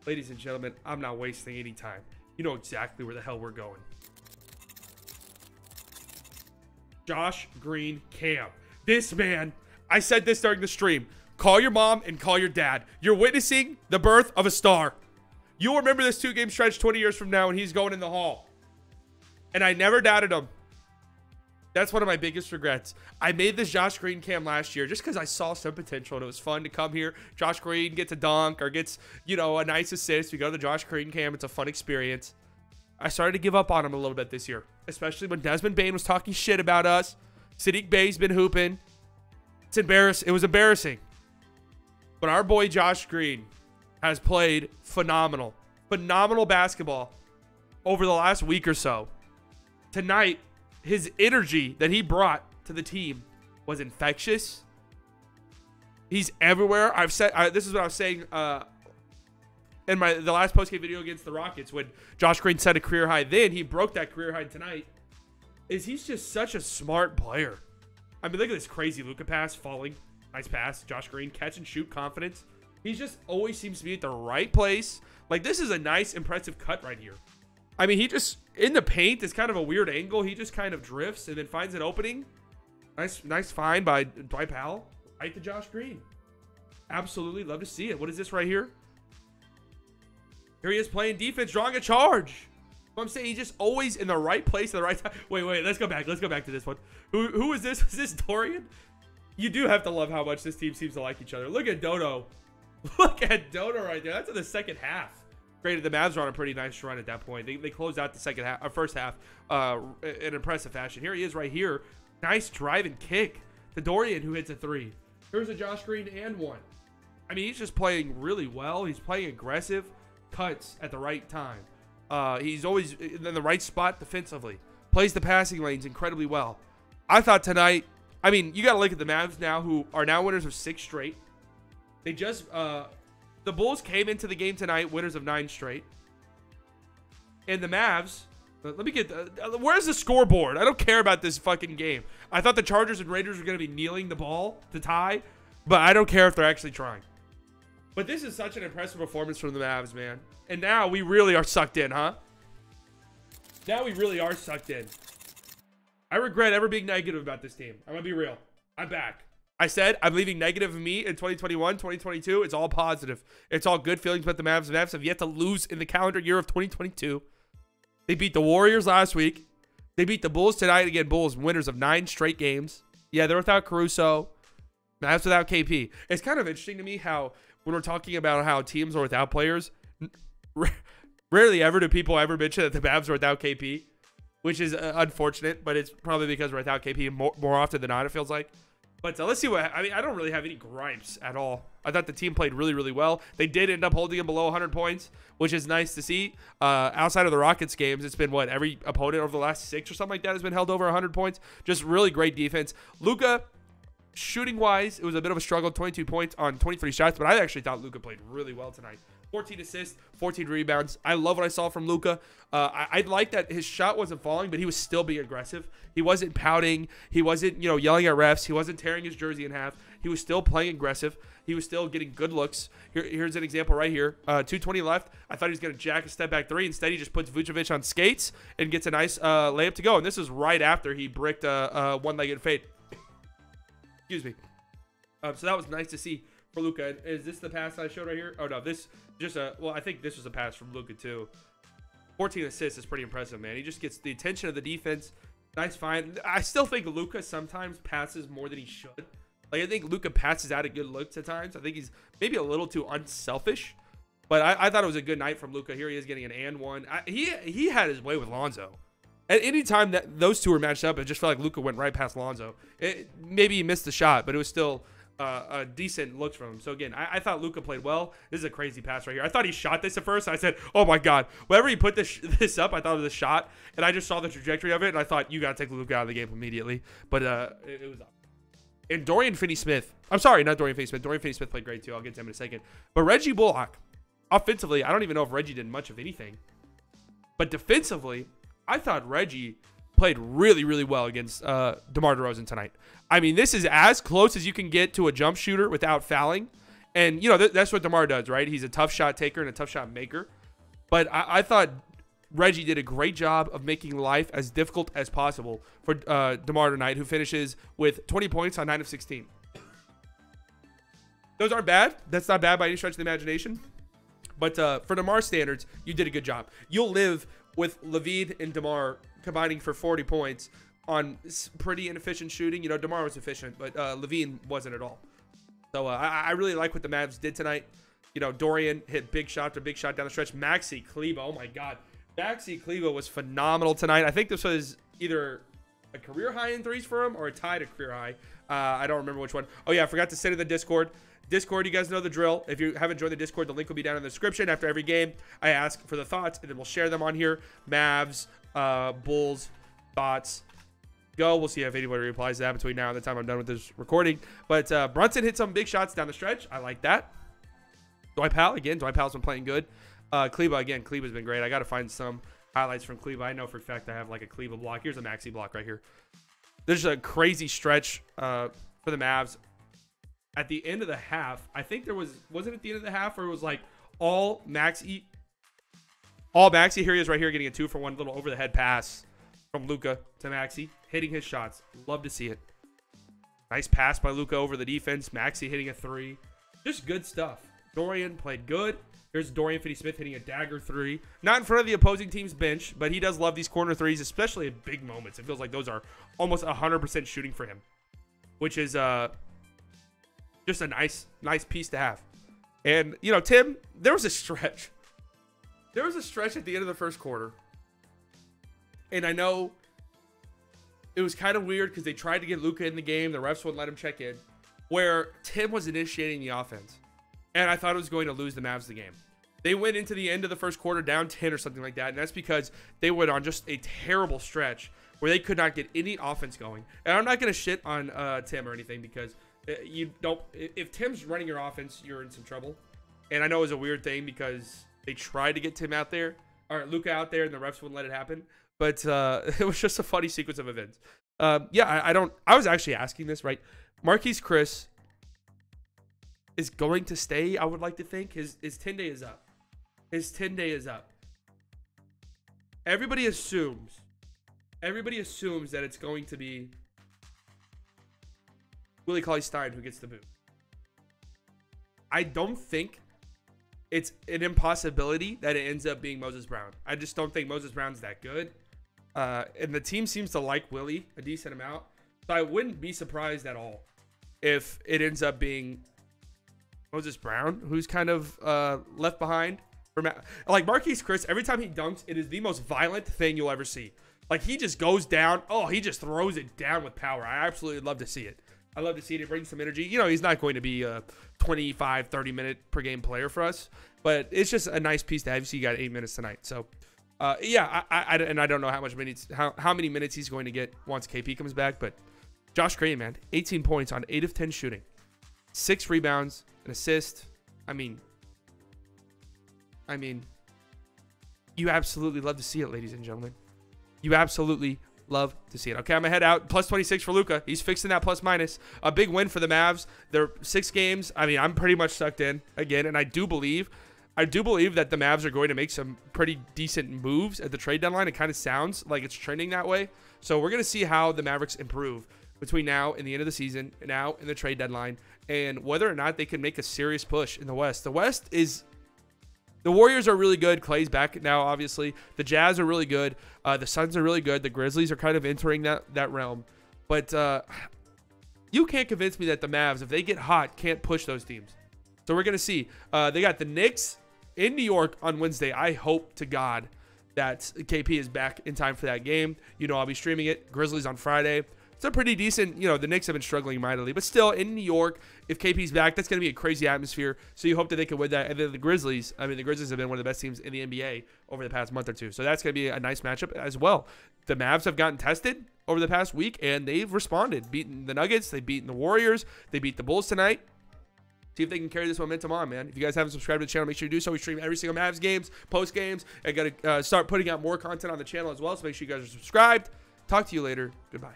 Ladies and gentlemen, I'm not wasting any time. You know exactly where the hell we're going. Josh Green Cam. This man, I said this during the stream. Call your mom and call your dad. You're witnessing the birth of a star. You'll remember this 2-game stretch 20 years from now when he's going in the hall. And I never doubted him. That's one of my biggest regrets. I made this Josh Green Cam last year just because I saw some potential and it was fun to come here. Josh Green gets a dunk or gets, you know, a nice assist. We go to the Josh Green Cam. It's a fun experience. I started to give up on him a little bit this year, especially when Desmond Bane was talking shit about us. Sadiq Bey's been hooping. It's embarrassing. It was embarrassing. But our boy Josh Green has played phenomenal basketball over the last week or so. Tonight, his energy that he brought to the team was infectious. He's everywhere. This is what I was saying in the last postgame video against the Rockets when Josh Green set a career high. Then he broke that career high tonight. He's just such a smart player. I mean, look at this crazy Luka pass falling. Nice pass. Josh Green, catch and shoot confidence. He just always seems to be at the right place. Like, this is a nice, impressive cut right here. I mean, he just, in the paint, is kind of a weird angle. He just kind of drifts and then finds an opening. Nice find by Dwight Powell. Right to Josh Green. Absolutely love to see it. What is this right here? Here he is playing defense, drawing a charge. I'm saying he's just always in the right place at the right time. Wait, let's go back. Let's go back to this one. Who is this? Is this Dorian? You do have to love how much this team seems to like each other. Look at Dodo. Look at Dodo right there. That's in the second half. Granted, the Mavs were on a pretty nice run at that point. They closed out the second half, first half, in impressive fashion. Here he is right here. Nice drive and kick to Dorian, who hits a three. Here's a Josh Green and one. I mean, he's just playing really well. He's playing aggressive, cuts at the right time. He's always in the right spot defensively. Plays the passing lanes incredibly well. I thought tonight, I mean, you got to look at the Mavs now, who are now winners of 6 straight. They just, the Bulls came into the game tonight winners of 9 straight. And the Mavs, let me get, where's the scoreboard? I don't care about this fucking game. I thought the Chargers and Raiders were going to be kneeling the ball to tie, but I don't care if they're actually trying. But this is such an impressive performance from the Mavs, man. And now we really are sucked in, huh? Now we really are sucked in. I regret ever being negative about this team. I'm going to be real. I'm back. I said I'm leaving negative of me in 2021, 2022. It's all positive. It's all good feelings about the Mavs. The Mavs have yet to lose in the calendar year of 2022. They beat the Warriors last week. They beat the Bulls tonight. Again, Bulls winners of 9 straight games. Yeah, they're without Caruso. Mavs without KP. It's kind of interesting to me how when we're talking about how teams are without players, rarely ever do people ever mention that the Mavs are without KP, which is unfortunate, but it's probably because we're without KP more often than not, it feels like. But let's see what, I mean, I don't really have any gripes at all. I thought the team played really, really well. They did end up holding them below 100 points, which is nice to see. Outside of the Rockets games, it's been what, every opponent over the last 6 or something like that has been held over 100 points. Just really great defense. Luka, shooting-wise, it was a bit of a struggle, 22 points on 23 shots, but I actually thought Luka played really well tonight. 14 assists, 14 rebounds. I love what I saw from Luka. I like that his shot wasn't falling, but he was still being aggressive. He wasn't pouting. He wasn't, yelling at refs. He wasn't tearing his jersey in half. He was still playing aggressive. He was still getting good looks. Here's an example right here. 2:20 left. I thought he was going to jack a step back 3. Instead, he just puts Vucevic on skates and gets a nice layup to go. And this is right after he bricked a one-legged fade. Excuse me. So that was nice to see for Luka. Is this the pass I showed right here? Oh, no. This just well, I think this was a pass from Luka, too. 14 assists is pretty impressive, man. He just gets the attention of the defense. Nice find. I still think Luka sometimes passes more than he should. Like, I think Luka passes out of good looks at times. I think he's maybe a little too unselfish. But I thought it was a good night from Luka. Here he is getting an and one. He had his way with Lonzo. At any time that those two were matched up, it just felt like Luka went right past Lonzo. Maybe he missed the shot, but it was still a decent look from him. So again, I thought Luka played well. This is a crazy pass right here. I thought he shot this at first. I said, oh my God. Whenever he put this up, I thought it was a shot. And I just saw the trajectory of it, and I thought, you got to take Luka out of the game immediately. But it was up. And Dorian Finney-Smith. I'm sorry, not Dorian Finney-Smith. Dorian Finney-Smith played great too. I'll get to him in a second. But Reggie Bullock, offensively, I don't even know if Reggie did much of anything. But defensively, I thought Reggie played really, really well against DeMar DeRozan tonight. I mean, this is as close as you can get to a jump shooter without fouling. And, that's what DeMar does, right? He's a tough shot taker and a tough shot maker. But I thought Reggie did a great job of making life as difficult as possible for DeMar tonight, who finishes with 20 points on 9 of 16. Those aren't bad. That's not bad by any stretch of the imagination. But for DeMar standards, you did a good job. You'll live with LaVine and DeMar combining for 40 points on pretty inefficient shooting. DeMar was efficient, but LaVine wasn't at all. So I really like what the Mavs did tonight. Dorian hit big shot to big shot down the stretch. Maxi Kleber, oh my God. Maxi Kleber was phenomenal tonight. I think this was either a career high in threes for him or a tie to career high. I don't remember which one. Oh yeah, I forgot to send in the Discord. Discord, you guys know the drill. If you haven't joined the Discord, the link will be down in the description. After every game, I ask for the thoughts, and then we'll share them on here. Mavs, Bulls, thoughts. Go. We'll see if anybody replies to that between now and the time I'm done with this recording. But Brunson hit some big shots down the stretch. I like that. Dwight Powell, again. Dwight Powell's been playing good. Kleber, again. Kleber's been great. I got to find some highlights from Kleber. I know for a fact I have like a Kleber block. Here's a Maxi block right here. There's a crazy stretch for the Mavs. At the end of the half, I think there wasn't at the end of the half where it was like all Maxi. Here he is right here getting a 2-for-1 little over the head pass from Luka to Maxi, hitting his shots. Love to see it. Nice pass by Luka over the defense. Maxi hitting a 3. Just good stuff. Dorian played good. Here's Dorian Finney-Smith hitting a dagger 3. Not in front of the opposing team's bench, but he does love these corner threes, especially at big moments. It feels like those are almost 100% shooting for him, which is just a nice piece to have. And, Tim, there was a stretch. There was a stretch at the end of the first quarter. And I know it was kind of weird because they tried to get Luka in the game. The refs wouldn't let him check in. Where Tim was initiating the offense. And I thought it was going to lose the Mavs the game. They went into the end of the first quarter down 10 or something like that. And that's because they went on just a terrible stretch where they could not get any offense going. And I'm not going to shit on Tim or anything because if Tim's running your offense, you're in some trouble. And I know it was a weird thing because they tried to get Tim out there, or Luka out there, and the refs wouldn't let it happen. But it was just a funny sequence of events. I was actually asking this, right? Marquise Chris is going to stay, I would like to think. His 10-day is up. His 10-day is up. Everybody assumes that it's going to be Willie Cauley-Stein who gets the boot. I don't think it's an impossibility that it ends up being Moses Brown. I just don't think Moses Brown's that good. And the team seems to like Willie a decent amount. So I wouldn't be surprised at all if it ends up being Moses Brown, who's kind of left behind. Like Marquise Chris, every time he dunks, it is the most violent thing you'll ever see. Like he just goes down. Oh, he just throws it down with power. I absolutely love to see it. I love to see it. It brings some energy. He's not going to be a 25, 30-minute per game player for us, but it's just a nice piece to have. You see, he got 8 minutes tonight. So, and I don't know how many minutes he's going to get once KP comes back, but Josh Green, man, 18 points on 8 of 10 shooting, 6 rebounds, an assist. I mean, you absolutely love to see it, ladies and gentlemen. You absolutely love to see it. Okay, I'm going to head out. Plus 26 for Luka. He's fixing that plus minus. A big win for the Mavs. They're 6 games. I'm pretty much sucked in again, and I do believe that the Mavs are going to make some pretty decent moves at the trade deadline. It kind of sounds like it's trending that way. So we're going to see how the Mavericks improve between now and the end of the season, now and the trade deadline, and whether or not they can make a serious push in the West. The West is... The Warriors are really good. Clay's back now, obviously. The Jazz are really good. The Suns are really good. The Grizzlies are kind of entering that realm. But you can't convince me that the Mavs, if they get hot, can't push those teams. So we're going to see. They got the Knicks in New York on Wednesday. I hope to God that KP is back in time for that game. I'll be streaming it. Grizzlies on Friday. It's a pretty decent, the Knicks have been struggling mightily. But still, in New York, if KP's back, that's going to be a crazy atmosphere. So you hope that they can win that. And then the Grizzlies, the Grizzlies have been one of the best teams in the NBA over the past month or two. So that's going to be a nice matchup as well. The Mavs have gotten tested over the past week, and they've responded. Beaten the Nuggets. They've beaten the Warriors. They beat the Bulls tonight. See if they can carry this momentum on, man. If you guys haven't subscribed to the channel, make sure you do so. We stream every single Mavs games, post games. I got to start putting out more content on the channel as well, so make sure you guys are subscribed. Talk to you later. Goodbye.